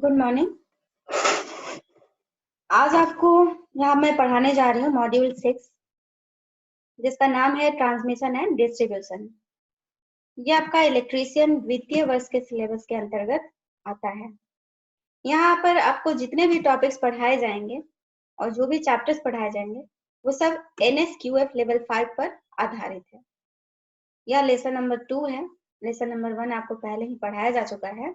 Good morning. आज आपको यहाँ मैं पढ़ाने जा रही हूँ मॉड्यूल 6 जिसका नाम है ट्रांसमिशन एंड डिस्ट्रीब्यूशन। ये आपका इलेक्ट्रीशियन द्वितीय वर्ष के सिलेबस के अंतर्गत आता है। यहाँ पर आपको जितने भी टॉपिक्स पढ़ाए जाएंगे और जो भी चैप्टर्स पढ़ाए जाएंगे वो सब NSQF लेवल 5 पर आधारित है। यह लेसन नंबर 2 है। लेसन नंबर 1 आपको पहले ही पढ़ाया जा चुका है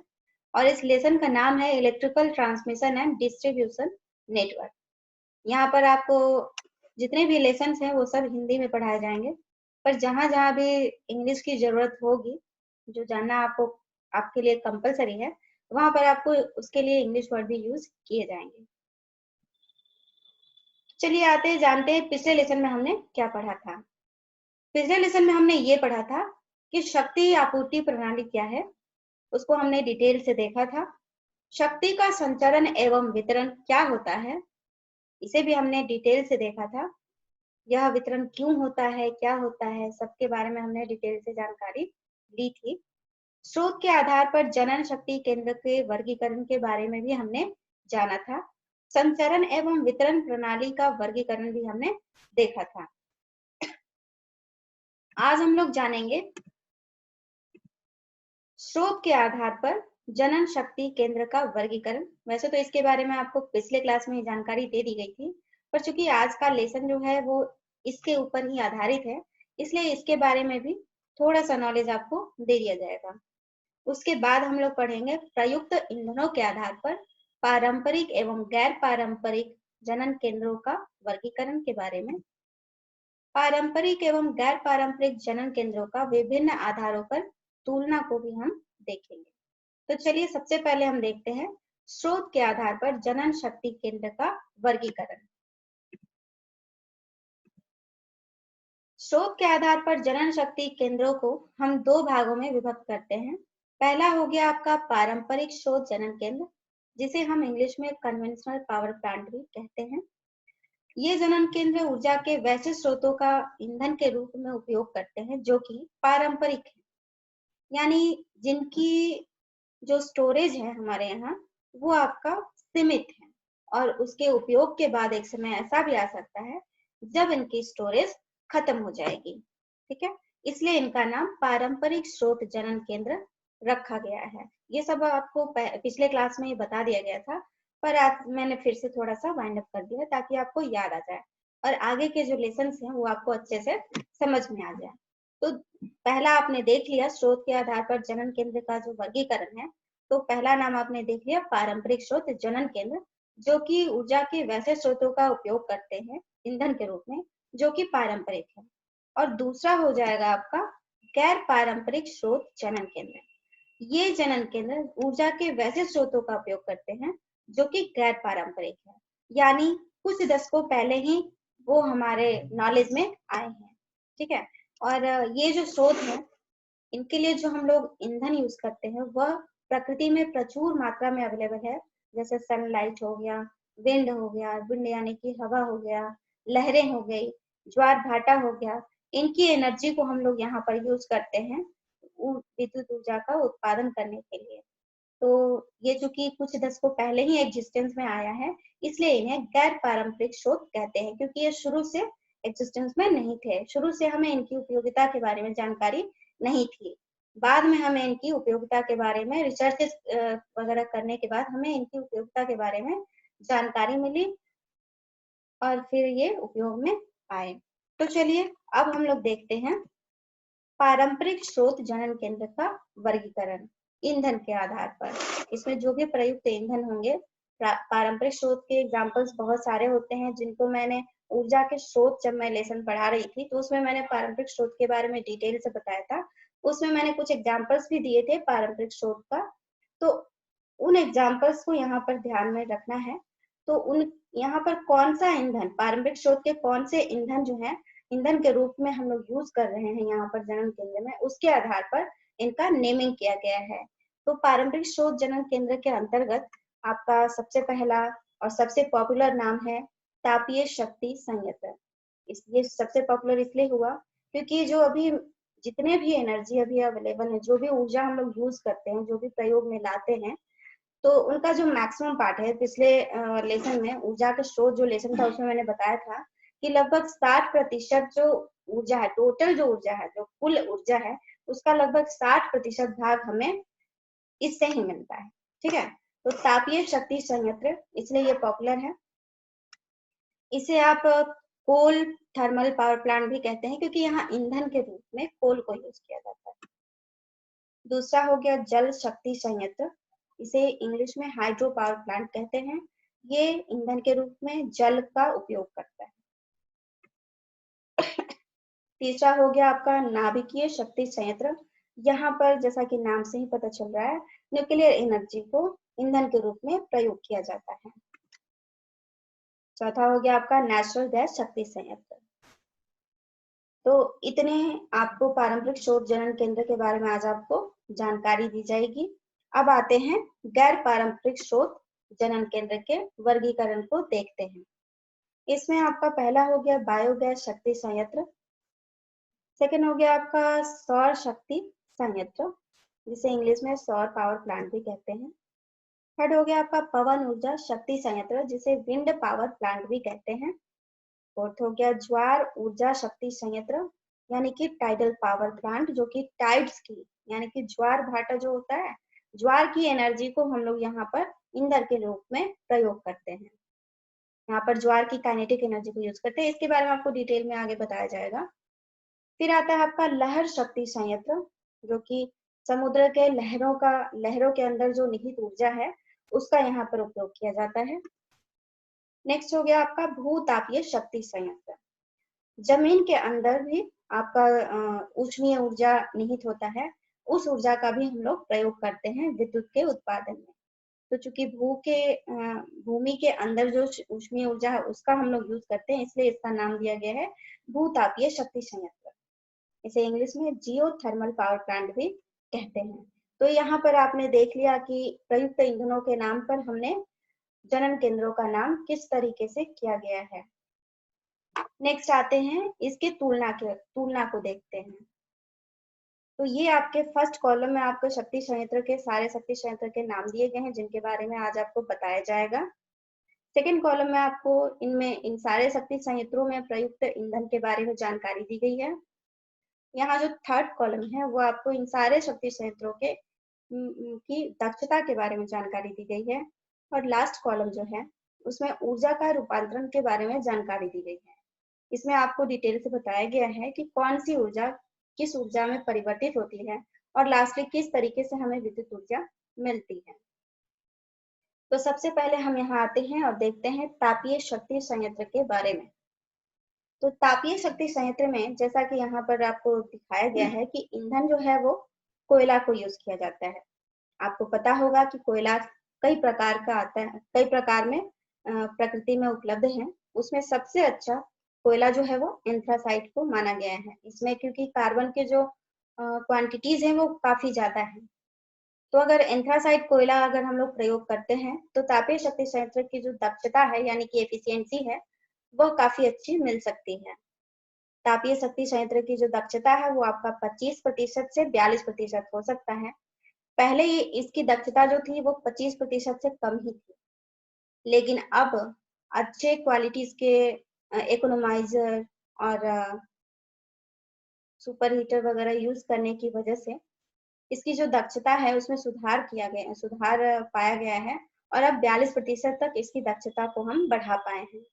और इस लेसन का नाम है electrical transmission and distribution network. यहाँ पर आपको जितने भी लेसन हैं वो सब हिंदी में पढ़ाए जाएंगे, पर जहाँ जहाँ भी इंग्लिश की जरूरत होगी, जो जानना आपको आपके लिए कंपलसरी है, वहां पर आपको उसके लिए इंग्लिश वर्ड भी यूज किए जाएंगे। चलिए आते हैं, जानते हैं पिछले लेसन में हमने क्या पढ़ा था। पिछले लेसन में हमने ये पढ़ा था कि शक्ति आपूर्ति प्रणाली क्या है, उसको हमने डिटेल से देखा था। शक्ति का संचरण एवं वितरण क्या होता है, इसे भी हमने डिटेल से देखा था। यह वितरण क्यों होता है, क्या होता है, सबके बारे में हमने डिटेल से जानकारी ली थी। स्रोत के आधार पर जनन शक्ति केंद्र के वर्गीकरण के बारे में भी हमने जाना था। संचरण एवं वितरण प्रणाली का वर्गीकरण भी हमने देखा था। आज हम लोग जानेंगे स्रोत के आधार पर जनन शक्ति केंद्र का वर्गीकरण। वैसे तो इसके बारे में आपको पिछले क्लास में जानकारी दे दी गई थी, पर चूंकि आज का लेसन जो है वो इसके ऊपर ही आधारित है, इसलिए इसके बारे में भी थोड़ा सा नॉलेज आपको दे दिया जाएगा। उसके बाद हम लोग पढ़ेंगे प्रयुक्त ईंधनों के आधार पर पारंपरिक एवं गैर पारंपरिक जनन केंद्रों का वर्गीकरण के बारे में। पारंपरिक एवं गैर पारंपरिक जनन केंद्रों का विभिन्न आधारों पर तुलना को भी हम देखेंगे। तो चलिए सबसे पहले हम देखते हैं स्रोत के आधार पर जनन शक्ति केंद्र का वर्गीकरण। स्रोत के आधार पर जनन शक्ति केंद्रों को हम दो भागों में विभक्त करते हैं। पहला हो गया आपका पारंपरिक स्रोत जनन केंद्र, जिसे हम इंग्लिश में कन्वेंशनल पावर प्लांट भी कहते हैं। ये जनन केंद्र ऊर्जा के वैसे स्रोतों का ईंधन के रूप में उपयोग करते हैं जो कि पारंपरिक है, यानी जिनकी जो स्टोरेज है हमारे यहाँ वो आपका सीमित है और उसके उपयोग के बाद एक समय ऐसा भी आ सकता है जब इनकी स्टोरेज खत्म हो जाएगी। ठीक है, इसलिए इनका नाम पारंपरिक स्रोत जनन केंद्र रखा गया है। ये सब आपको पिछले क्लास में ही बता दिया गया था, पर आज मैंने फिर से थोड़ा सा वाइंड अप कर दिया ताकि आपको याद आ जाए और आगे के जो लेसन हैं वो आपको अच्छे से समझ में आ जाए। तो पहला आपने देख लिया स्रोत के आधार पर जनन केंद्र का जो वर्गीकरण है, तो पहला नाम आपने देख लिया पारंपरिक स्रोत जनन केंद्र, जो कि ऊर्जा के वैसे स्रोतों का उपयोग करते हैं ईंधन के रूप में जो कि पारंपरिक है। और दूसरा हो जाएगा आपका गैर पारंपरिक स्रोत जनन केंद्र। ये जनन केंद्र ऊर्जा के वैसे स्रोतों का उपयोग करते हैं जो कि गैर पारंपरिक है, यानी कुछ दशकों पहले ही वो हमारे नॉलेज में आए हैं। ठीक है, और ये जो स्रोत है इनके लिए जो हम लोग ईंधन यूज करते हैं वह प्रकृति में प्रचुर मात्रा में अवेलेबल है। जैसे सनलाइट हो गया, विंड यानी कि हवा हो गया, लहरें हो गई, ज्वार भाटा हो गया, इनकी एनर्जी को हम लोग यहाँ पर यूज करते हैं विद्युत ऊर्जा का उत्पादन करने के लिए। तो ये चूंकि कुछ दशकों पहले ही एग्जिस्टेंस में आया है, इसलिए इन्हें गैर पारंपरिक स्रोत कहते हैं, क्योंकि ये शुरू से एग्जिस्टेंस में नहीं थे। शुरू से हमें इनकी उपयोगिता के बारे में जानकारी नहीं थी। बाद में हमें इनकी उपयोगिता के बारे में रिसर्च वगैरह करने के बाद हमें इनकी उपयोगिता के बारे में जानकारी मिली और फिर ये उपयोग में आए। तो चलिए अब हम लोग देखते हैं पारंपरिक स्रोत जनन केंद्र का वर्गीकरण ईंधन के आधार पर। इसमें जो भी प्रयुक्त ईंधन होंगे, पारंपरिक स्रोत के एग्जांपल्स बहुत सारे होते हैं जिनको मैंने ऊर्जा के स्रोत जब मैं लेसन पढ़ा रही थी तो उसमें मैंने पारंपरिक स्रोत के बारे में डिटेल से बताया था। उसमें मैंने कुछ एग्जाम्पल्स भी दिए थे पारंपरिक स्रोत का, तो उन एग्जाम्पल्स को यहाँ पर ध्यान में रखना है। तो उन यहाँ पर कौन सा ईंधन, पारंपरिक स्रोत के कौन से ईंधन जो है ईंधन के रूप में हम लोग यूज कर रहे हैं यहाँ पर जनन केंद्र में, उसके आधार पर इनका नेमिंग किया गया है। तो पारंपरिक स्रोत जनन केंद्र के अंतर्गत आपका सबसे पहला और सबसे पॉपुलर नाम है तापीय शक्ति संयंत्र। ये सबसे पॉपुलर इसलिए हुआ क्योंकि जो अभी जितने भी एनर्जी अभी अवेलेबल है, जो भी ऊर्जा हम लोग यूज करते हैं, जो भी प्रयोग में लाते हैं, तो उनका जो मैक्सिमम पार्ट है, पिछले लेसन में ऊर्जा का स्रोत जो लेसन था उसमें मैंने बताया था कि लगभग 60% जो ऊर्जा है, टोटल जो ऊर्जा है, जो कुल ऊर्जा है, उसका लगभग 60% भाग हमें इससे ही मिलता है। ठीक है, तो तापीय शक्ति संयंत्र इसलिए ये पॉपुलर है। इसे आप कोल थर्मल पावर प्लांट भी कहते हैं, क्योंकि यहाँ ईंधन के रूप में कोल को यूज किया जाता है। दूसरा हो गया जल शक्ति संयंत्र, इसे इंग्लिश में हाइड्रो पावर प्लांट कहते हैं। ये ईंधन के रूप में जल का उपयोग करता है। तीसरा हो गया आपका नाभिकीय शक्ति संयंत्र। यहाँ पर जैसा कि नाम से ही पता चल रहा है, न्यूक्लियर एनर्जी को ईंधन के रूप में प्रयोग किया जाता है। चौथा हो गया आपका नेचुरल गैस शक्ति संयंत्र। तो इतने आपको पारंपरिक स्रोत जनन केंद्र के बारे में आज आपको जानकारी दी जाएगी। अब आते हैं गैर पारंपरिक स्रोत जनन केंद्र के वर्गीकरण को देखते हैं। इसमें आपका पहला हो गया बायोगैस शक्ति संयंत्र। सेकंड हो गया आपका सौर शक्ति संयंत्र, जिसे इंग्लिश में सौर पावर प्लांट भी कहते हैं। थर्ड हो गया आपका पवन ऊर्जा शक्ति संयंत्र, जिसे विंड पावर प्लांट भी कहते हैं। फोर्थ हो गया ज्वार ऊर्जा शक्ति संयंत्र, यानी कि टाइडल पावर प्लांट, जो कि टाइड्स की यानी कि ज्वार भाटा जो होता है, ज्वार की एनर्जी को हम लोग यहाँ पर ईंधन के रूप में प्रयोग करते हैं। यहाँ पर ज्वार की काइनेटिक एनर्जी को यूज करते हैं। इसके बारे में आपको डिटेल में आगे बताया जाएगा। फिर आता है आपका लहर शक्ति संयंत्र, जो कि समुद्र के लहरों के अंदर जो निहित ऊर्जा है उसका यहाँ पर उपयोग किया जाता है। नेक्स्ट हो गया आपका भूतापीय शक्ति संयंत्र। जमीन के अंदर भी आपका ऊष्मीय ऊर्जा निहित होता है, उस ऊर्जा का भी हम लोग प्रयोग करते हैं विद्युत के उत्पादन में। तो चूंकि भूमि के अंदर जो ऊष्मीय ऊर्जा है उसका हम लोग यूज करते हैं, इसलिए इसका नाम दिया गया है भूतापीय शक्ति संयंत्र। इसे इंग्लिश में जियो थर्मल पावर प्लांट भी कहते हैं। तो यहाँ पर आपने देख लिया कि प्रयुक्त ईंधनों के नाम पर हमने जनन केंद्रों का नाम किस तरीके से किया गया है। नेक्स्ट आते हैं इसके तुलना को देखते हैं। तो ये आपके फर्स्ट कॉलम में आपको शक्ति संयंत्र के सारे शक्ति संयंत्र के नाम दिए गए हैं, जिनके बारे में आज आपको बताया जाएगा। सेकेंड कॉलम में आपको इन सारे शक्ति संयंत्रों में प्रयुक्त ईंधन के बारे में जानकारी दी गई है। यहाँ जो थर्ड कॉलम है वो आपको इन सारे शक्ति संयंत्रों के की दक्षता के बारे में जानकारी दी गई है। और लास्ट कॉलम जो है उसमें ऊर्जा का रूपांतरण के बारे में जानकारी दी गई है। इसमें आपको डिटेल से बताया गया है कि कौन सी ऊर्जा किस ऊर्जा में परिवर्तित होती है और लास्टली किस तरीके से हमें विद्युत ऊर्जा मिलती है। तो सबसे पहले हम यहाँ आते हैं और देखते हैं तापीय शक्ति संयंत्र के बारे में। तो तापीय शक्ति संयंत्र में जैसा कि यहाँ पर आपको दिखाया गया है कि ईंधन जो है वो कोयला को यूज किया जाता है। आपको पता होगा कि कोयला कई प्रकार का आता है, कई प्रकार में प्रकृति में उपलब्ध है। उसमें सबसे अच्छा कोयला जो है वो एंथ्रासाइट को माना गया है। इसमें क्योंकि कार्बन के जो क्वांटिटीज हैं वो काफी ज्यादा है, तो अगर एंथ्रासाइट कोयला अगर हम लोग प्रयोग करते हैं तो तापीय शक्ति संयंत्र की जो दक्षता है यानी कि एफिशिएंसी है वह काफी अच्छी मिल सकती है। तापीय शक्ति संयंत्र की जो दक्षता है वो आपका 25% से 42% हो सकता है। पहले ये इसकी दक्षता जो थी वो 25% से कम ही थी, लेकिन अब अच्छे क्वालिटीज के इकोनोमाइजर और सुपर हीटर वगैरह यूज करने की वजह से इसकी जो दक्षता है उसमें सुधार पाया गया है और अब 42% तक इसकी दक्षता को हम बढ़ा पाए हैं।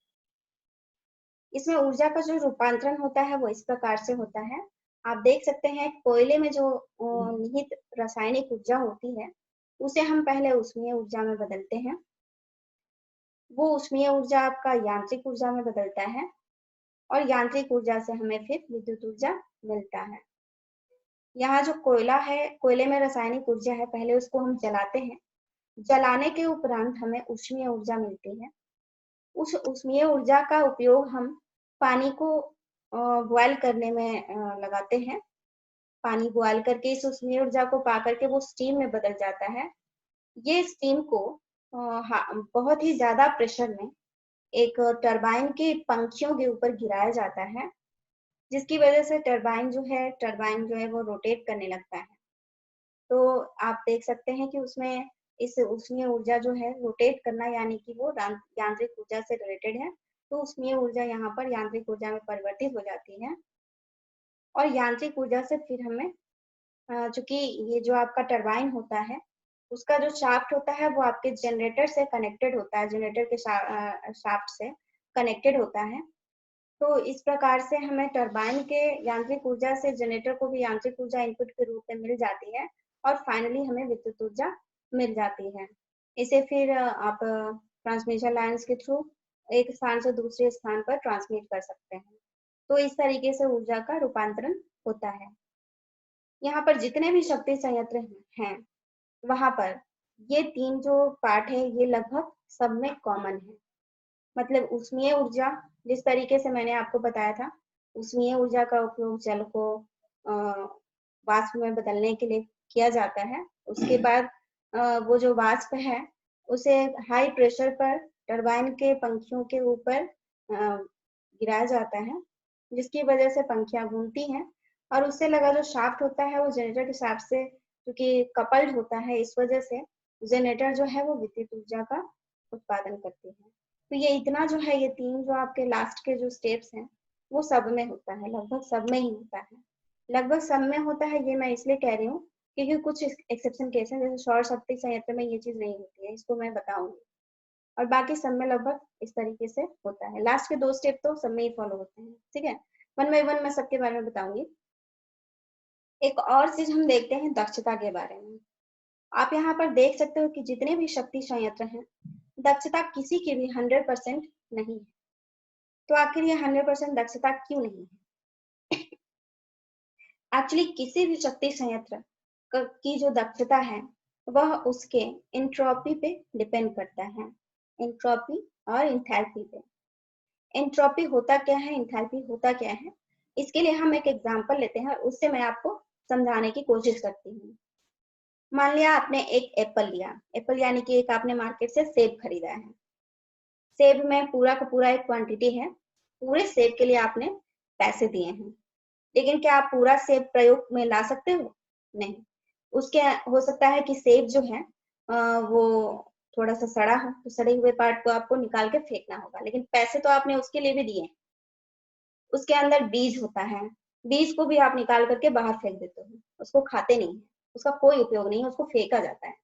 इसमें ऊर्जा का जो रूपांतरण होता है वो इस प्रकार से होता है। आप देख सकते हैं कोयले में जो निहित रासायनिक ऊर्जा होती है उसे हम पहले ऊष्मीय ऊर्जा में बदलते हैं। वो ऊष्मीय ऊर्जा आपका यांत्रिक ऊर्जा में बदलता है और यांत्रिक ऊर्जा से हमें फिर विद्युत ऊर्जा मिलता है। यहाँ जो कोयला है, कोयले में रासायनिक ऊर्जा है, पहले उसको हम जलाते हैं। जलाने के उपरांत हमें ऊष्मीय ऊर्जा मिलती है। उस ऊष्मीय ऊर्जा का उपयोग हम पानी को बॉयल करने में लगाते हैं। पानी बॉयल करके इस ऊष्मीय ऊर्जा को पा करके वो स्टीम में बदल जाता है। ये स्टीम को बहुत ही ज्यादा प्रेशर में एक टरबाइन के पंखियों के ऊपर गिराया जाता है, जिसकी वजह से टरबाइन जो है वो रोटेट करने लगता है। तो आप देख सकते हैं कि उसमें इस उष्मीय ऊर्जा जो है रोटेट करना, यानी कि वो यांत्रिक ऊर्जा से रिलेटेड है। तो उष्मीय ऊर्जा यहाँ पर यांत्रिक ऊर्जा में परिवर्तित हो जाती है और यांत्रिक ऊर्जा से फिर हमें चूंकि ये जो आपका टरबाइन होता है उसका जो शाफ्ट होता है वो आपके जनरेटर से कनेक्टेड होता है, जनरेटर के शाफ्ट से कनेक्टेड होता है। तो इस प्रकार से हमें टरबाइन के यांत्रिक ऊर्जा से जनरेटर को भी यांत्रिक ऊर्जा इनपुट के रूप में मिल जाती है और फाइनली हमें विद्युत ऊर्जा मिल जाती है। इसे फिर आप ट्रांसमिशन लाइन्स के थ्रू एक स्थान से दूसरे स्थान पर ट्रांसमिट कर सकते हैं। तो इस तरीके से ऊर्जा का रूपांतरण होता है। यहाँ पर जितने भी शक्ति संयंत्र हैं वहां पर ये तीन जो पार्ट है ये लगभग सब में कॉमन है। मतलब उष्मीय ऊर्जा, जिस तरीके से मैंने आपको बताया था, उष्मीय ऊर्जा का उपयोग जल को वाष्प में बदलने के लिए किया जाता है। उसके बाद वो जो वाष्प है उसे हाई प्रेशर पर टरबाइन के पंखियों के ऊपर गिराया जाता है, जिसकी वजह से पंखियां घूमती हैं और उससे लगा जो शाफ्ट होता है वो जनरेटर के शाफ्ट से क्योंकि कपल्ड होता है, इस वजह से जनरेटर जो है वो विद्युत ऊर्जा का उत्पादन करती है। तो ये इतना जो है, ये तीन जो आपके लास्ट के जो स्टेप्स हैं वो सब में होता है, लगभग सब में ही होता है। लगभग सब में होता है ये मैं इसलिए कह रही हूँ क्योंकि कुछ एक्सेप्शन केस हैं, जैसे सौर शक्ति संयंत्र में ये चीज नहीं होती है, इसको मैं बताऊंगी। और बाकी सब में लगभग इस तरीके से होता है। लास्ट के दो स्टेप तो सब में ही फॉलो होते हैं, ठीक है। वन बाई वन मैं सबके बारे में बताऊंगी। एक और चीज हम देखते हैं दक्षता के बारे में। आप यहाँ पर देख सकते हो कि जितने भी शक्ति संयंत्र हैं दक्षता किसी की भी 100% नहीं है। तो आखिर ये 100% दक्षता क्यों नहीं है? एक्चुअली किसी भी शक्ति संयंत्र की जो दक्षता है वह उसके एंट्रोपी पे डिपेंड करता है, एंट्रोपी और इंथैल्पी पे। एंट्रोपी होता क्या है, इंथैल्पी होता क्या है, इसके लिए हम एक एग्जांपल लेते हैं और उससे मैं आपको समझाने की कोशिश करती हूँ। मान लिया आपने एक एप्पल लिया, एप्पल यानी कि एक आपने मार्केट से सेब खरीदा है। सेब में पूरा का पूरा एक क्वांटिटी है, पूरे सेब के लिए आपने पैसे दिए हैं, लेकिन क्या आप पूरा सेब प्रयोग में ला सकते हो? नहीं। उसके हो सकता है कि सेब जो है वो थोड़ा सा सड़ा हो, तो सड़े हुए पार्ट को आपको निकाल के फेंकना होगा, लेकिन पैसे तो आपने उसके लिए भी दिए। उसके अंदर बीज होता है, बीज को भी आप निकाल करके बाहर फेंक देते हो, उसको खाते नहीं है, उसका कोई उपयोग नहीं है, उसको फेंका जाता है।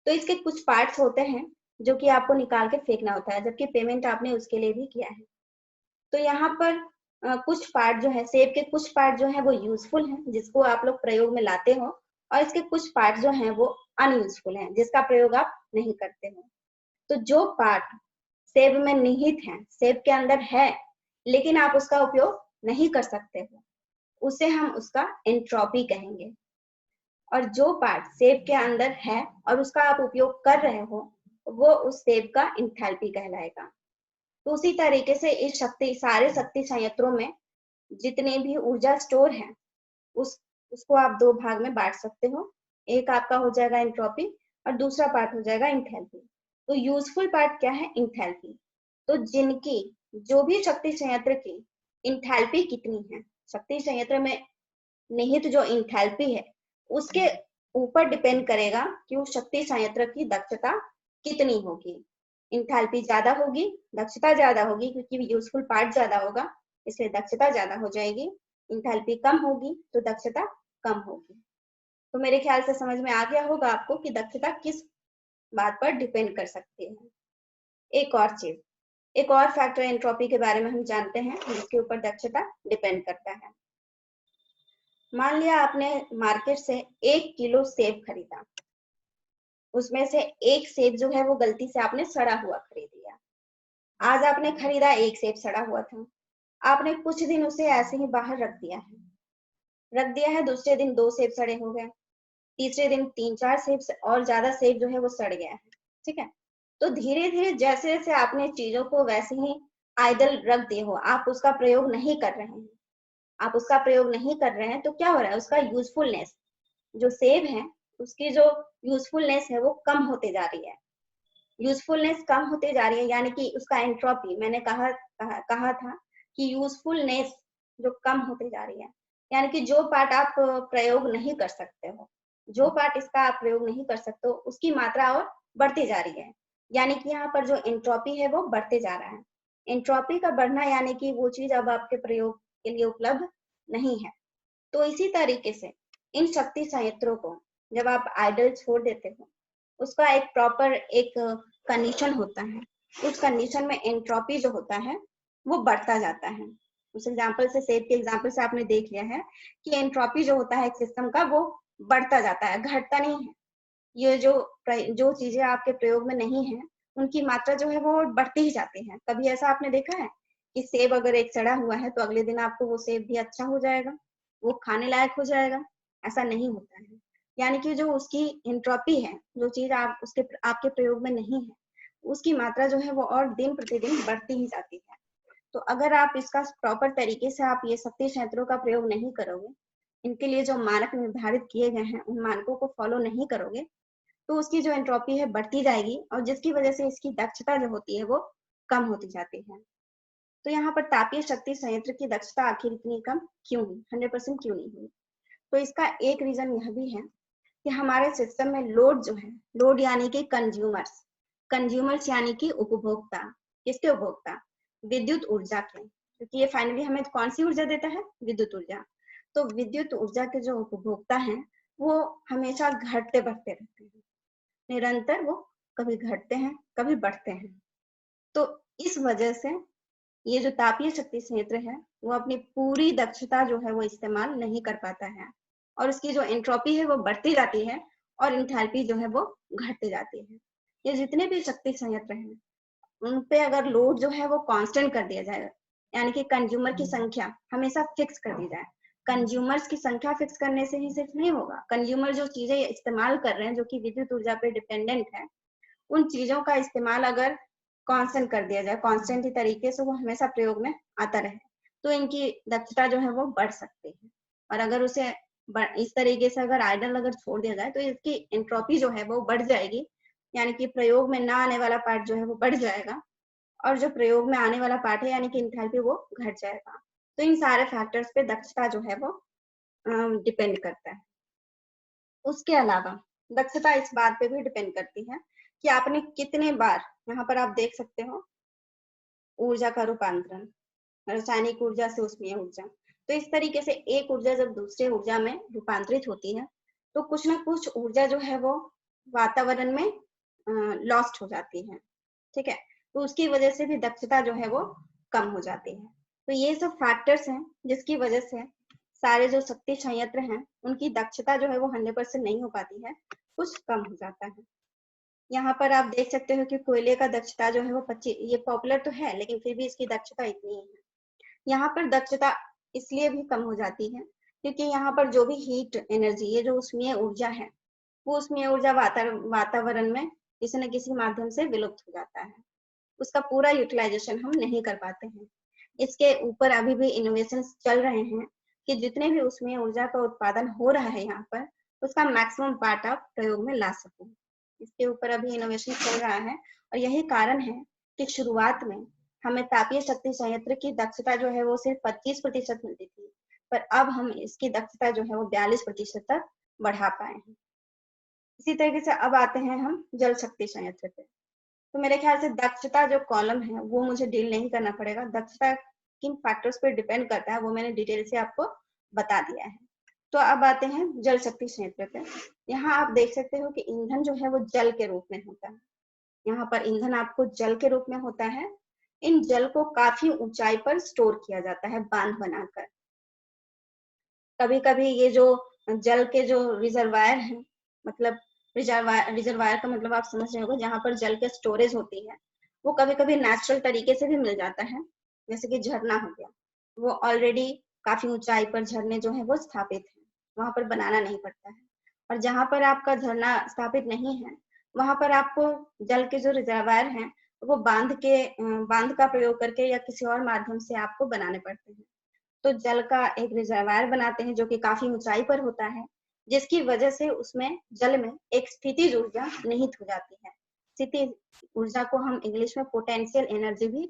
तो इसके कुछ पार्ट्स होते हैं जो कि आपको निकाल के फेंकना होता है, जबकि पेमेंट आपने उसके लिए भी किया है। तो यहाँ पर कुछ पार्ट जो है, सेब के कुछ पार्ट जो है वो यूजफुल है, जिसको आप लोग प्रयोग में लाते हो, और इसके कुछ पार्ट जो है वो अनयूजफुल है, जिसका प्रयोग आप नहीं करते हो। तो जो पार्ट सेब में निहित है, सेब के अंदर है, लेकिन आप उसका उपयोग नहीं कर सकते हो, उसे हम उसका एंट्रोपी कहेंगे। और जो पार्ट सेब के अंदर है और उसका आप उपयोग कर रहे हो, वो उस सेब का इंथैल्पी कहलाएगा। तो उसी तरीके से इस सारे शक्ति संयंत्रों में जितने भी ऊर्जा स्टोर है उसको आप दो भाग में बांट सकते हो। एक आपका हो जाएगा एंट्रोपी और दूसरा पार्ट हो जाएगा इंथैल्पी। तो यूजफुल पार्ट क्या है? इंथैल्पी। तो जिनकी जो भी शक्ति संयंत्र की इंथैल्पी कितनी है, शक्ति संयंत्र में निहित जो इंथैल्पी है उसके ऊपर डिपेंड करेगा कि उस शक्ति संयंत्र की दक्षता कितनी होगी। इंथैल्पी ज्यादा होगी, दक्षता ज्यादा होगी, क्योंकि यूजफुल पार्ट ज्यादा होगा, इसलिए दक्षता ज्यादा हो जाएगी। इंथैल्पी कम होगी तो दक्षता कम होगी। तो मेरे ख्याल से समझ में आ गया होगा आपको कि दक्षता किस बात पर डिपेंड कर सकती है। एक और चीज, एक और फैक्टर एंट्रोपी के बारे में हम जानते हैं जिसके ऊपर दक्षता डिपेंड करता है। मान लिया आपने मार्केट से 1 किलो सेब खरीदा, उसमें से एक सेब जो है वो गलती से आपने सड़ा हुआ खरीद लिया। आज आपने खरीदा, एक सेब सड़ा हुआ था, आपने कुछ दिन उसे ऐसे ही बाहर रख दिया है, दूसरे दिन 2 सेब सड़े हो गए, तीसरे दिन 3-4 सेब और ज्यादा सेब जो है वो सड़ गया है, ठीक है। तो धीरे धीरे जैसे जैसे आपने चीजों को वैसे ही आइडल रख दिए हो, आप उसका प्रयोग नहीं कर रहे हैं, आप उसका प्रयोग नहीं कर रहे हैं, तो क्या हो रहा है, उसका यूजफुलनेस, जो सेब है उसकी जो यूजफुलनेस है वो कम होते जा रही है। यूजफुलनेस कम होते जा रही है यानी कि उसका एंट्रोपी, मैंने कहा था कि यूजफुलनेस जो कम होते जा रही है, यानी कि जो पार्ट आप प्रयोग नहीं कर सकते हो जो पार्ट इसका आप प्रयोग नहीं कर सकते उसकी मात्रा और बढ़ती जा रही है, यानी कि यहाँ पर जो एंट्रोपी है वो बढ़ते जा रहा है। एंट्रोपी का बढ़ना यानी कि वो चीज अब आपके प्रयोग के लिए उपलब्ध नहीं है। तो इसी तरीके से इन शक्ति संयंत्रों को जब आप आइडल छोड़ देते हो, उसका एक प्रॉपर एक कंडीशन होता है। उस कंडीशन में एंट्रोपी जो होता है वो बढ़ता जाता है। उस एग्जांपल से, सेब के एग्जांपल से आपने देख लिया है कि एंट्रोपी जो होता है एक सिस्टम का वो बढ़ता जाता है, घटता नहीं है। ये जो चीजें आपके प्रयोग में नहीं है उनकी मात्रा जो है वो बढ़ती ही जाती है। कभी ऐसा आपने देखा है कि सेब अगर एक सड़ा हुआ है तो अगले दिन आपको वो सेब भी अच्छा हो जाएगा, वो खाने लायक हो जाएगा? ऐसा नहीं होता है। यानी कि जो उसकी एंट्रोपी है, जो चीज आप उसके आपके प्रयोग में नहीं है, उसकी मात्रा जो है वो और दिन प्रतिदिन बढ़ती ही जाती है। तो अगर आप इसका प्रॉपर तरीके से आप ये शक्ति संयंत्रों का प्रयोग नहीं करोगे, इनके लिए जो मानक निर्धारित किए गए हैं उन मानकों को फॉलो नहीं करोगे, तो उसकी जो एंट्रोपी है बढ़ती जाएगी और जिसकी वजह से इसकी दक्षता जो होती है वो कम होती जाती है। तो यहाँ पर तापीय शक्ति संयंत्र की दक्षता आखिर इतनी कम क्यों हुई, 100% क्यों नहीं हुई? तो इसका एक रीजन यह भी है कि हमारे सिस्टम में लोड जो है, लोड यानी कि कंज्यूमर्स, कंज्यूमर्स यानी कि उपभोक्ता। किसके उपभोक्ता? विद्युत ऊर्जा के, क्योंकि ये फाइनली हमें कौन सी ऊर्जा देता है? विद्युत ऊर्जा। तो विद्युत ऊर्जा के जो उपभोक्ता हैं वो हमेशा घटते बढ़ते रहते हैं, निरंतर वो कभी घटते हैं कभी बढ़ते हैं। तो इस वजह से ये जो तापीय शक्ति संयंत्र है वो अपनी पूरी दक्षता जो है वो इस्तेमाल नहीं कर पाता है और उसकी जो एंट्रोपी है वो बढ़ती जाती है और इंथैल्पी जो है वो घटती जाती है। ये जितने भी शक्ति संयंत्र हैं उन पे अगर लोड जो है वो कांस्टेंट कर दिया जाए, यानी कि कंज्यूमर की संख्या हमेशा फिक्स कर दी जाए। कंज्यूमर्स की संख्या फिक्स करने से ही सिर्फ नहीं होगा, कंज्यूमर जो चीजें इस्तेमाल कर रहे हैं जो कि विद्युत ऊर्जा पे डिपेंडेंट है, उन चीजों का इस्तेमाल अगर कांस्टेंट कर दिया जाए, कांस्टेंट ही तरीके से वो हमेशा प्रयोग में आता रहे, तो इनकी दक्षता जो है वो बढ़ सकती है। और अगर उसे इस तरीके से अगर आइडल अगर छोड़ दिया जाए तो इसकी एंट्रोपी जो है वो बढ़ जाएगी, यानी कि प्रयोग में ना आने वाला पार्ट जो है वो बढ़ जाएगा और जो प्रयोग में आने वाला पार्ट है यानी कि एंथैल्पी वो घट जाएगा। तो इन सारे फैक्टर्स पे दक्षता जो है वो डिपेंड करता है। उसके अलावा दक्षता इस बात पे भी डिपेंड करती है कि आपने कितने बार, यहाँ पर आप देख सकते हो ऊर्जा का रूपांतरण, रासायनिक ऊर्जा से ऊष्मीय ऊर्जा। तो इस तरीके से एक ऊर्जा जब दूसरे ऊर्जा में रूपांतरित होती है तो कुछ ना कुछ ऊर्जा जो है वो वातावरण में लॉस्ट हो जाती है, ठीक है? तो उसकी वजह से भी दक्षता जो है वो कम हो जाती है। तो ये सब फैक्टर्स हैं जिसकी वजह से सारे जो शक्ति संयंत्र हैं उनकी दक्षता जो है वो 100% नहीं हो पाती है, कुछ कम हो जाता है। यहाँ पर आप देख सकते हो कि कोयले का दक्षता जो है वो 25, ये पॉपुलर तो है लेकिन फिर भी इसकी दक्षता इतनी ही है। यहाँ पर दक्षता इसलिए भी कम हो जाती है क्योंकि यहाँ पर जो भी हीट एनर्जी, ये जो ऊष्मीय ऊर्जा है, वो ऊष्मीय ऊर्जा वातावरण में किसी न किसी माध्यम से विलुप्त हो जाता है, उसका पूरा यूटिलाइजेशन हम नहीं कर पाते हैं। इसके ऊपर अभी भी इनोवेशन चल रहे हैं कि जितने भी ऊष्मीय ऊर्जा का उत्पादन हो रहा है यहाँ पर, उसका मैक्सिमम पार्ट आप प्रयोग में ला सको। इसके ऊपर अभी इनोवेशन चल रहा है और यही कारण है कि शुरुआत में हमें तापीय शक्ति संयंत्र की दक्षता जो है वो सिर्फ 25% मिलती थी, पर अब हम इसकी दक्षता जो है वो 42% तक बढ़ा पाए हैं। इसी तरीके से अब आते हैं हम जल शक्ति संयंत्र पे। तो मेरे ख्याल से दक्षता जो कॉलम है वो मुझे डील नहीं करना पड़ेगा, दक्षता किन फैक्टर्स पे डिपेंड करता है वो मैंने डिटेल से आपको बता दिया है। तो अब आते हैं जल शक्ति संयंत्र पे। यहाँ आप देख सकते हो कि ईंधन जो है वो जल के रूप में होता है। यहाँ पर ईंधन आपको जल के रूप में होता है। इन जल को काफी ऊंचाई पर स्टोर किया जाता है बांध बनाकर। कभी कभी ये जो जल के जो रिजर्वायर है, मतलब रिजर्वायर का मतलब आप समझ रहे होगे, जहाँ पर जल के स्टोरेज होती है, वो कभी कभी नेचुरल तरीके से भी मिल जाता है, जैसे कि झरना हो गया, वो ऑलरेडी काफी ऊंचाई पर झरने जो है वो स्थापित है, वहां पर बनाना नहीं पड़ता है। और जहाँ पर आपका झरना स्थापित नहीं है वहां पर आपको जल के जो रिजर्वायर हैं वो बांध का प्रयोग करके या किसी और माध्यम से आपको बनाने पड़ते हैं। तो जल का एक रिजर्वायर बनाते हैं जो कि काफी ऊंचाई पर होता है, जिसकी वजह से उसमें जल में एक स्थितिज ऊर्जा निहित हो जाती है। स्थितिज ऊर्जा को हम इंग्लिश में पोटेंशियल एनर्जी भी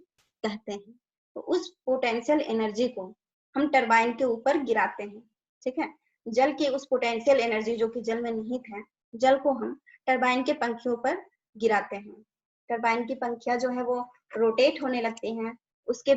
कहते हैं। तो उस पोटेंशियल एनर्जी को हम टरबाइन के ऊपर गिराते हैं, ठीक है? जल की उस पोटेंशियल एनर्जी जो कि जल में निहित है, जल को हम टरबाइन के पंखियों पर गिराते हैं। टरबाइन की पंखियां जो है वो रोटेट होने लगती हैं। उसके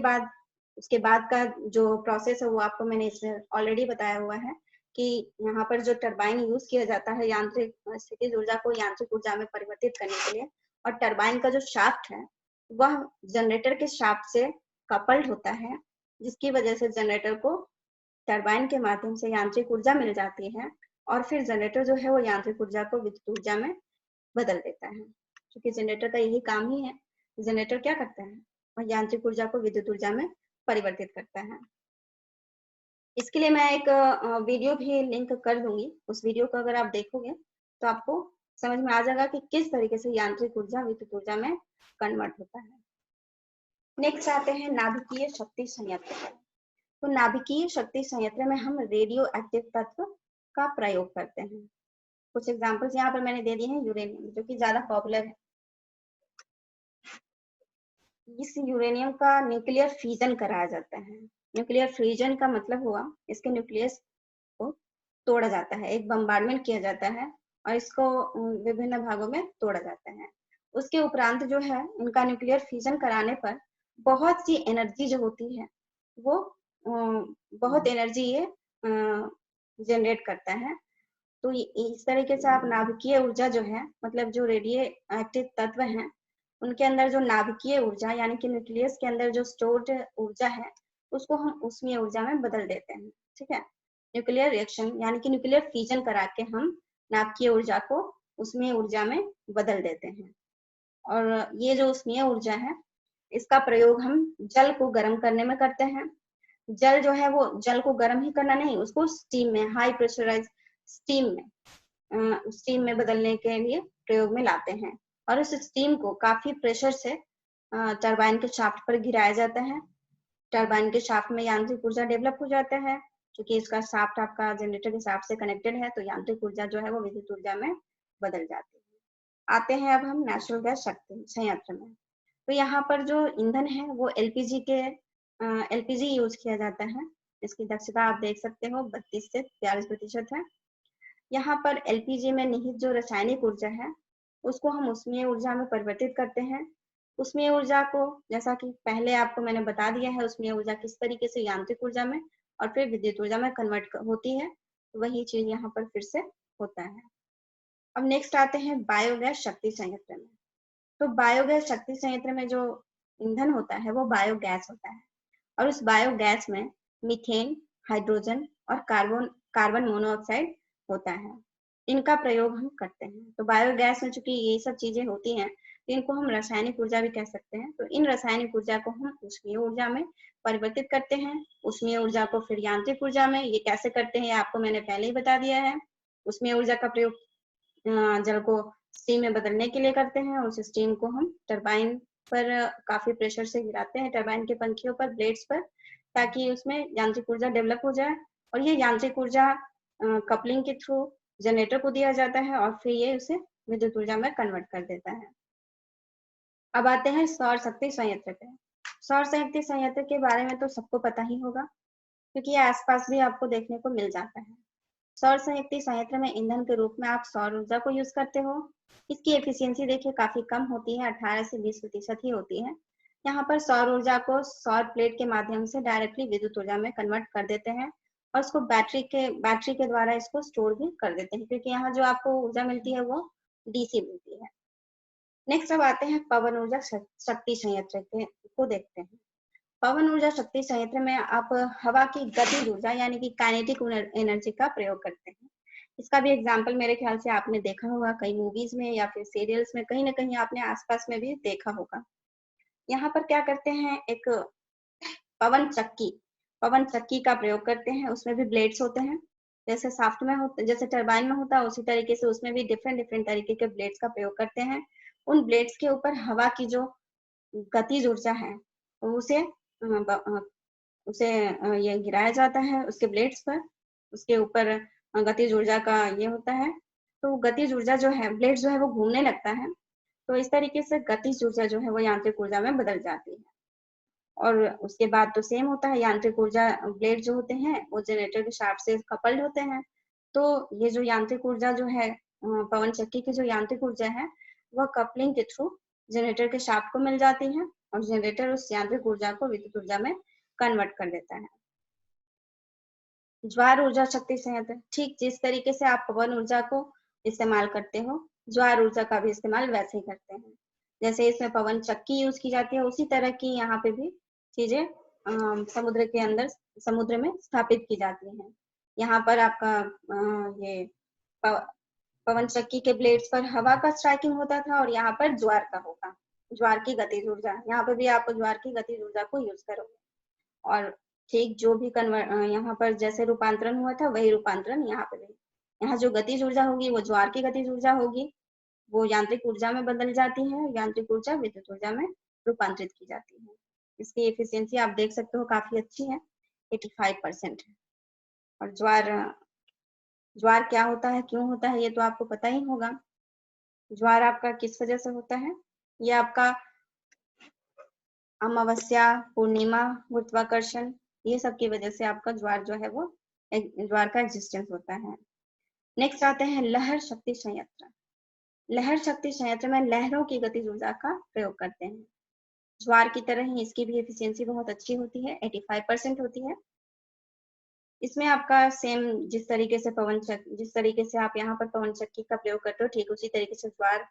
बाद का जो प्रोसेस है वो आपको मैंने इसमें ऑलरेडी बताया हुआ है कि यहाँ पर जो टरबाइन यूज किया जाता है यांत्रिक स्थितिज ऊर्जा को यांत्रिक ऊर्जा में परिवर्तित करने के लिए, और टरबाइन का जो शाफ्ट है वह जनरेटर के शाफ्ट से कपल्ड होता है, जिसकी वजह से जनरेटर को टरबाइन के माध्यम से यांत्रिक ऊर्जा मिल जाती है और फिर जनरेटर जो है वो यांत्रिक ऊर्जा को विद्युत ऊर्जा में बदल देता है। क्योंकि जनरेटर का यही काम ही है, जनरेटर क्या करता है, वह यांत्रिक ऊर्जा को विद्युत ऊर्जा में परिवर्तित करता है। इसके लिए मैं एक वीडियो भी लिंक कर दूंगी। उस वीडियो को अगर आप देखोगे तो आपको समझ में आ जाएगा कि किस तरीके से यांत्रिक ऊर्जा विद्युत ऊर्जा में कन्वर्ट होता है। नेक्स्ट आते हैं नाभिकीय शक्ति संयंत्र पर। तो नाभिकीय शक्ति संयंत्र में हम रेडियो एक्टिव तत्व का प्रयोग करते हैं। कुछ एग्जांपल्स यहाँ पर मैंने दे दिए हैं। यूरेनियम जो कि ज्यादा पॉपुलर है, इस यूरेनियम का न्यूक्लियर फ्यूजन कराया जाता है। न्यूक्लियर फ्यूजन का मतलब हुआ इसके न्यूक्लियस को तोड़ा जाता है, एक बम्बार्डमेंट किया जाता है और इसको विभिन्न भागों में तोड़ा जाता है। उसके उपरांत जो है इनका न्यूक्लियर फ्यूजन कराने पर बहुत सी एनर्जी जो होती है वो बहुत एनर्जी ये जनरेट करता है। तो इस तरीके से आप नाभिकीय ऊर्जा जो है, मतलब जो रेडियो एक्टिव तत्व हैं उनके अंदर जो नाभिकीय ऊर्जा यानी कि न्यूक्लियस के अंदर जो स्टोर्ड ऊर्जा है उसको हम ऊष्मीय ऊर्जा में बदल देते हैं। ठीक है, न्यूक्लियर रिएक्शन यानी कि न्यूक्लियर फ्यूजन करा के हम नाभिकीय ऊर्जा को ऊष्मीय ऊर्जा में बदल देते हैं। और ये जो ऊष्मीय ऊर्जा है इसका प्रयोग हम जल को गर्म करने में करते हैं। जल जो है वो जल को गर्म ही करना नहीं, उसको स्टीम में, हाई प्रेशराइज स्टीम में बदलने के लिए प्रयोग में लाते हैं। और उस स्टीम को काफी प्रेशर से टरबाइन के शाफ्ट पर गिराया जाता है। टरबाइन के शाफ्ट में यांत्रिक ऊर्जा डेवलप हो जाता है। क्योंकि इसका शाफ्ट आपका जनरेटर के शाफ्ट से कनेक्टेड है तो यांत्रिक ऊर्जा जो है वो विद्युत ऊर्जा में बदल जाती है। आते हैं अब हम नेचुरल गैस शक्ति संयंत्र में। तो यहाँ पर जो ईंधन है वो एलपीजी यूज किया जाता है। इसकी दक्षता आप देख सकते हो 32 से 43% है। यहाँ पर एलपीजी में निहित जो रासायनिक ऊर्जा है उसको हम ऊष्मीय ऊर्जा में परिवर्तित करते हैं। ऊष्मीय ऊर्जा को, जैसा कि पहले आपको मैंने बता दिया है, ऊष्मीय ऊर्जा किस तरीके से यांत्रिक ऊर्जा में और फिर विद्युत ऊर्जा में कन्वर्ट होती है, वही चीज यहाँ पर फिर से होता है। अब नेक्स्ट आते हैं बायोगैस शक्ति संयंत्र में। तो बायोगैस शक्ति संयंत्र में जो ईंधन होता है वो बायोगैस होता है और उस बायोगैस में मीथेन, हाइड्रोजन और कार्बन मोनोऑक्साइड होता है। इनका प्रयोग हम करते हैं। तो बायोगैस में चूंकि ये सब चीजें होती हैं तो इनको हम रासायनिक ऊर्जा भी कह सकते हैं। तो इन रासायनिक ऊर्जा को हम ऊष्मीय ऊर्जा में परिवर्तित करते हैं। ऊष्मीय ऊर्जा को फिर यांत्रिक ऊर्जा में, ये कैसे करते हैं आपको मैंने पहले ही बता दिया है। ऊष्मीय ऊर्जा का प्रयोग जल को स्टीम में बदलने के लिए करते हैं और उस स्टीम को हम टरबाइन पर काफी प्रेशर से गिराते हैं, टरबाइन के पंखियों पर, ब्लेड्स पर, ताकि उसमें यांत्रिक ऊर्जा डेवलप हो जाए। और ये यांत्रिक ऊर्जा कपलिंग के थ्रू जनरेटर को दिया जाता है और फिर ये उसे विद्युत ऊर्जा में कन्वर्ट कर देता है। अब आते हैं सौर शक्ति संयंत्र पे। सौर शक्ति संयंत्र के बारे में तो सबको पता ही होगा क्योंकि ये आसपास भी आपको देखने को मिल जाता है। सौर शक्ति संयंत्र में ईंधन के रूप में आप सौर ऊर्जा को यूज करते हो। इसकी एफिशिएंसी देखिए काफी कम होती है, 18 से 20% ही होती है। यहाँ पर सौर ऊर्जा को सौर प्लेट के माध्यम से डायरेक्टली विद्युत ऊर्जा में कन्वर्ट कर देते हैं और उसको बैटरी के द्वारा इसको स्टोर भी कर देते हैं, क्योंकि यहाँ जो आपको ऊर्जा मिलती है वो डीसी मिलती है। नेक्स्ट अब आते हैं पवन ऊर्जा शक्ति संयंत्र को देखते हैं। पवन ऊर्जा शक्ति संयंत्र में आप हवा की गतिज ऊर्जा यानी कि काइनेटिक एनर्जी का प्रयोग करते हैं। इसका भी एग्जांपल मेरे ख्याल से आपने देखा होगा कई मूवीज में या फिर सीरियल्स में, कहीं ना कहीं आपने आसपास में भी देखा होगा। यहाँ पर क्या करते हैं, एक पवन चक्की का प्रयोग करते हैं। उसमें भी ब्लेड्स होते हैं, जैसे शाफ्ट में होता, जैसे टरबाइन में होता है उसी तरीके से उसमें भी डिफरेंट तरीके के ब्लेड्स का प्रयोग करते हैं। उन ब्लेड्स के ऊपर हवा की जो गतिज ऊर्जा है उसे ये गिराया जाता है उसके ब्लेड्स पर। उसके ऊपर गतिज ऊर्जा का ये होता है, तो गतिज ऊर्जा जो है, ब्लेड जो है वो घूमने लगता है। तो इस तरीके से गतिज ऊर्जा जो है वो यांत्रिक ऊर्जा में बदल जाती है। और उसके बाद तो सेम होता है, यांत्रिक ऊर्जा ब्लेड जो होते हैं वो जनरेटर के शाफ्ट से कपल्ड होते हैं। तो ये जो यांत्रिक ऊर्जा जो है पवन चक्की की जो यांत्रिक ऊर्जा है वह कपलिंग के थ्रू जनरेटर के शाफ्ट को मिल जाती है और जनरेटर उस यांत्रिक ऊर्जा को विद्युत ऊर्जा में कन्वर्ट कर देता है। ज्वार ऊर्जा शक्ति संयंत्र, ठीक जिस तरीके से आप पवन ऊर्जा को इस्तेमाल करते हो, ज्वार ऊर्जा का भी इस्तेमाल वैसे ही करते हैं। जैसे इसमें पवन चक्की यूज की जाती है, उसी तरह की यहाँ पे भी चीजें समुद्र के अंदर, समुद्र में स्थापित की जाती हैं। यहाँ पर आपका ये पवन चक्की के ब्लेड्स पर हवा का स्ट्राइकिंग होता था और यहाँ पर ज्वार का होगा, ज्वार की गतिज ऊर्जा। यहाँ पे भी आप ज्वार की गतिज ऊर्जा को यूज करोगे और ठीक जो भी यहाँ पर जैसे रूपांतरण हुआ था वही रूपांतरण यहाँ पे भी। यहाँ जो गतिज ऊर्जा होगी वो ज्वार की गतिज ऊर्जा होगी, वो यांत्रिक ऊर्जा में बदल जाती है, यांत्रिक ऊर्जा विद्युत ऊर्जा में रूपांतरित की जाती है। इसकी एफिशिएंसी आप देख सकते हो काफी अच्छी है, 85% है। और ज्वार क्या होता है, क्यों होता है, ये तो आपको पता ही होगा। ज्वार आपका किस वजह से होता है, ये आपका अमावस्या, पूर्णिमा, गुरुत्वाकर्षण, ये सब की वजह से आपका ज्वार जो है वो ज्वार का एग्जिस्टेंस होता है। नेक्स्ट आते हैं लहर शक्ति संयंत्र। लहर शक्ति संयंत्र में लहरों की गतिज ऊर्जा का प्रयोग करते हैं। ज्वार की तरह ही इसकी भी एफिशिएंसी बहुत अच्छी होती है, 85% होती है। इसमें आपका सेम जिस तरीके से आप यहाँ पर पवन चक्की का प्रयोग करते हो, ठीक उसी तरीके से ज्वार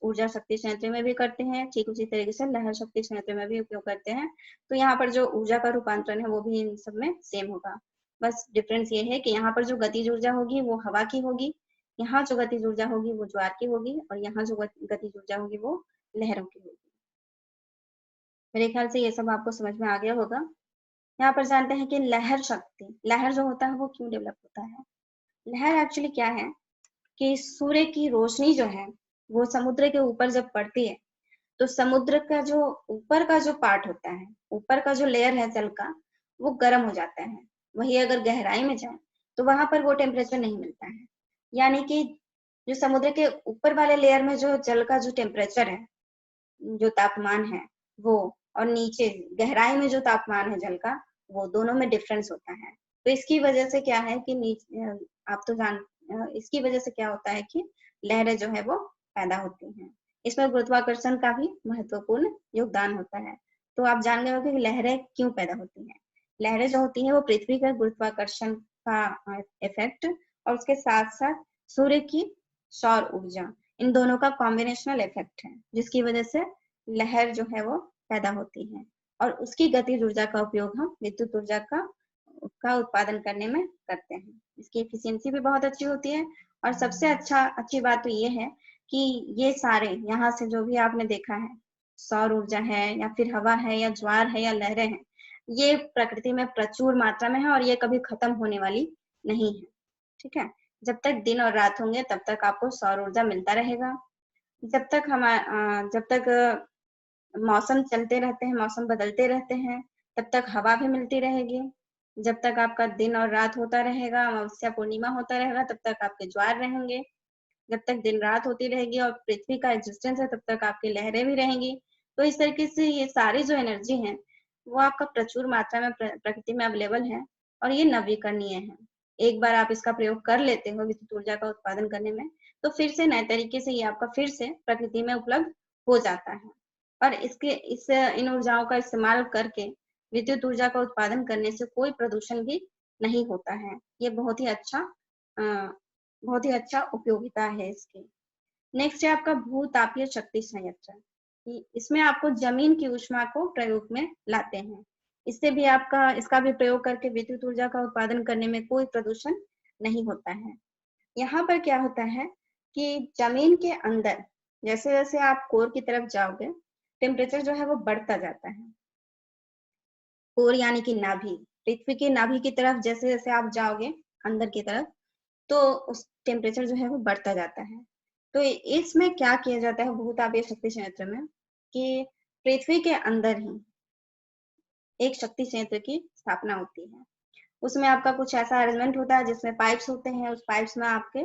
ऊर्जा शक्ति संयंत्र में भी करते हैं, ठीक उसी तरीके से लहर शक्ति संयंत्र में भी उपयोग करते हैं। तो यहाँ पर जो ऊर्जा का रूपांतरण है वो भी इन सब में सेम होगा। बस डिफरेंस ये है कि यहाँ पर जो गतिज ऊर्जा होगी वो हवा की होगी, यहाँ जो गतिज ऊर्जा होगी वो ज्वार की होगी और यहाँ जो गतिज ऊर्जा होगी वो लहरों की होगी। मेरे ख्याल से ये सब आपको समझ में आ गया होगा। यहाँ पर जानते हैं कि लहर शक्ति, लहर जो होता है वो क्यों डेवलप होता है। लहर एक्चुअली क्या है कि सूर्य की रोशनी जो है वो समुद्र के ऊपर जब पड़ती है तो समुद्र का जो ऊपर का जो पार्ट होता है, ऊपर का जो लेयर है जल का, वो गर्म हो जाता है। वही अगर गहराई में जाए तो वहां पर वो टेम्परेचर नहीं मिलता है। यानी कि जो समुद्र के ऊपर वाले लेयर में जो जल का जो टेम्परेचर है, जो तापमान है वो, और नीचे गहराई में जो तापमान है जल का, वो दोनों में डिफरेंस होता है। तो इसकी वजह से क्या है कि आप तो इसकी वजह से क्या होता है कि लहरें जो है वो पैदा होती हैं। इसमें गुरुत्वाकर्षण का भी महत्वपूर्ण योगदान होता है। तो आप जान गए होंगे कि लहरें क्यों पैदा होती हैं। लहरें जो होती हैं वो पृथ्वी का गुरुत्वाकर्षण का इफेक्ट और उसके साथ साथ सूर्य की सौर ऊर्जा, इन दोनों का कॉम्बिनेशनल इफेक्ट है, जिसकी वजह से लहर जो है वो पैदा होती है और उसकी गतिज ऊर्जा का उपयोग हम विद्युत ऊर्जा का उत्पादन करने में करते हैं। इसकी एफिशिएंसी भी बहुत अच्छी होती है और सबसे अच्छी बात तो ये है कि ये सारे यहाँ से जो भी आपने देखा है, सौर ऊर्जा है या फिर हवा है या ज्वार है या लहरें हैं, ये प्रकृति में प्रचुर मात्रा में है और ये कभी खत्म होने वाली नहीं है। ठीक है, जब तक दिन और रात होंगे तब तक आपको सौर ऊर्जा मिलता रहेगा। जब तक मौसम चलते रहते हैं, मौसम बदलते रहते हैं, तब तक हवा भी मिलती रहेगी। जब तक आपका दिन और रात होता रहेगा, अमावस्या पूर्णिमा होता रहेगा, तब तक आपके ज्वार रहेंगे। जब तक दिन रात होती रहेगी और पृथ्वी का एग्जिस्टेंस है तब तक आपकी लहरें भी रहेंगी। तो इस तरीके से ये सारी जो एनर्जी है वो आपका प्रचुर मात्रा में प्रकृति में अवेलेबल है और ये नवीकरणीय है। एक बार आप इसका प्रयोग कर लेते हो विद्युत ऊर्जा का उत्पादन करने में, तो फिर से नए तरीके से ये आपका फिर से प्रकृति में उपलब्ध हो जाता है और इन ऊर्जाओं का इस्तेमाल करके विद्युत ऊर्जा का उत्पादन करने से कोई प्रदूषण भी नहीं होता है। ये बहुत ही अच्छा उपयोगिता है इसकी। नेक्स्ट है आपका भूतापीय शक्ति संयंत्र। इसमें आपको जमीन की ऊष्मा को प्रयोग में लाते हैं। इसका भी प्रयोग करके विद्युत ऊर्जा का उत्पादन करने में कोई प्रदूषण नहीं होता है। यहाँ पर क्या होता है कि जमीन के अंदर जैसे जैसे आप कोर की तरफ जाओगे, टेम्परेचर जो है वो बढ़ता जाता है। कोर यानी कि नाभि, पृथ्वी की नाभि की तरफ जैसे जैसे आप जाओगे अंदर की तरफ, तो उस टेम्परेचर जो है वो बढ़ता जाता है। तो इसमें क्या किया जाता है भूतापीय शक्ति संयंत्र में कि पृथ्वी के अंदर ही एक शक्ति संयंत्र की स्थापना होती है। उसमें आपका कुछ ऐसा अरेंजमेंट होता है जिसमें पाइप्स होते हैं, उस पाइप्स में आपके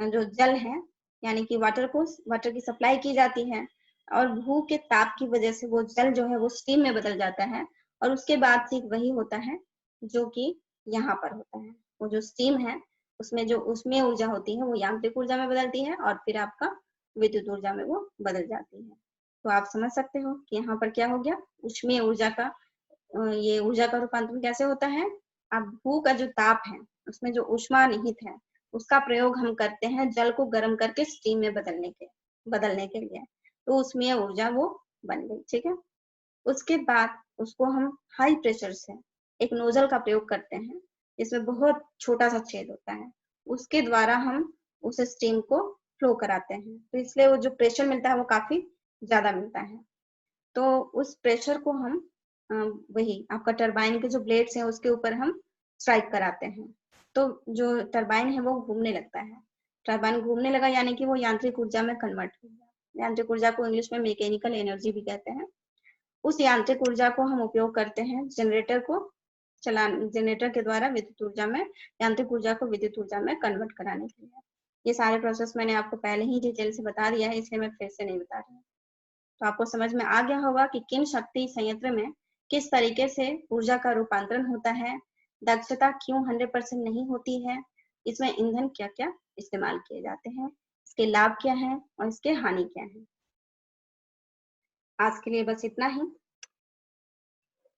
जो जल है यानी कि वाटर की सप्लाई की जाती है और भू के ताप की वजह से वो जल जो है वो स्टीम में बदल जाता है और उसके बाद ठीक वही होता है जो कि यहाँ पर होता है। वो जो स्टीम है उसमें जो उसमें ऊर्जा होती है वो यांत्रिक ऊर्जा में बदलती है और फिर आपका विद्युत ऊर्जा में वो बदल जाती है। तो आप समझ सकते हो कि यहाँ पर क्या हो गया, ऊष्मीय ऊर्जा का ये ऊर्जा का रूपांतरण कैसे होता है। अब भू का जो ताप है उसमें जो ऊष्मा निहित है उसका प्रयोग हम करते हैं जल को गर्म करके स्टीम में बदलने के लिए। तो ऊष्मीय ऊर्जा वो बन गई, ठीक है। उसके बाद उसको हम हाई प्रेशर से एक नोजल का प्रयोग करते हैं जिसमें बहुत छोटा सा छेद होता है, उसके द्वारा हम उस स्टीम को फ्लो कराते हैं। तो इसलिए वो जो प्रेशर मिलता है वो काफी ज्यादा मिलता है। तो उस प्रेशर को हम वही आपका टरबाइन के जो ब्लेड्स हैं उसके ऊपर हम स्ट्राइक कराते हैं। तो जो टरबाइन है वो घूमने लगता है। टरबाइन घूमने लगा यानी कि वो यांत्रिक ऊर्जा में कन्वर्ट हो गया। यांत्रिक ऊर्जा को इंग्लिश में मैकेनिकल एनर्जी भी कहते हैं। उस यांत्रिक ऊर्जा को हम उपयोग करते हैं जनरेटर के द्वारा विद्युत ऊर्जा में, यांत्रिक ऊर्जा को विद्युत ऊर्जा में कन्वर्ट कराने के लिए। ये सारे प्रोसेस मैंने आपको पहले ही डिटेल से बता दिया है, इसलिए मैं फिर से नहीं बता रही। तो आपको समझ में आ गया होगा कि किन शक्ति संयंत्र में किस तरीके से ऊर्जा का रूपांतरण होता है, दक्षता क्यों 100% नहीं होती है, इसमें ईंधन क्या क्या इस्तेमाल किए जाते हैं, इसके लाभ क्या है और इसके हानि क्या है। आज के लिए बस इतना ही।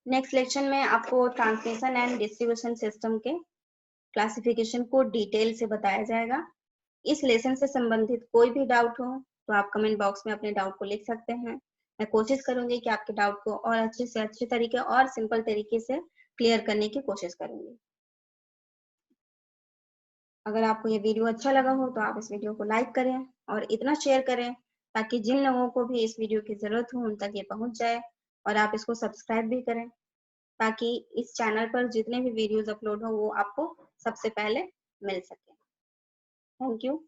नेक्स्ट लेक्चर में आपको ट्रांसमिशन एंड डिस्ट्रीब्यूशन सिस्टम के क्लासिफिकेशन को डिटेल से बताया जाएगा। इस लेसन से संबंधित कोई भी डाउट हो तो आप कमेंट बॉक्स में अपने डाउट को लिख सकते हैं। मैं कोशिश करूंगी कि आपके डाउट को और अच्छे से अच्छे तरीके और सिंपल तरीके से क्लियर करने की कोशिश करूंगी। अगर आपको ये वीडियो अच्छा लगा हो तो आप इस वीडियो को लाइक करें और इतना शेयर करें ताकि जिन लोगों को भी इस वीडियो की जरूरत हो उन तक ये पहुंच जाए, और आप इसको सब्सक्राइब भी करें ताकि इस चैनल पर जितने भी वीडियोस अपलोड हो वो आपको सबसे पहले मिल सके। Thank you.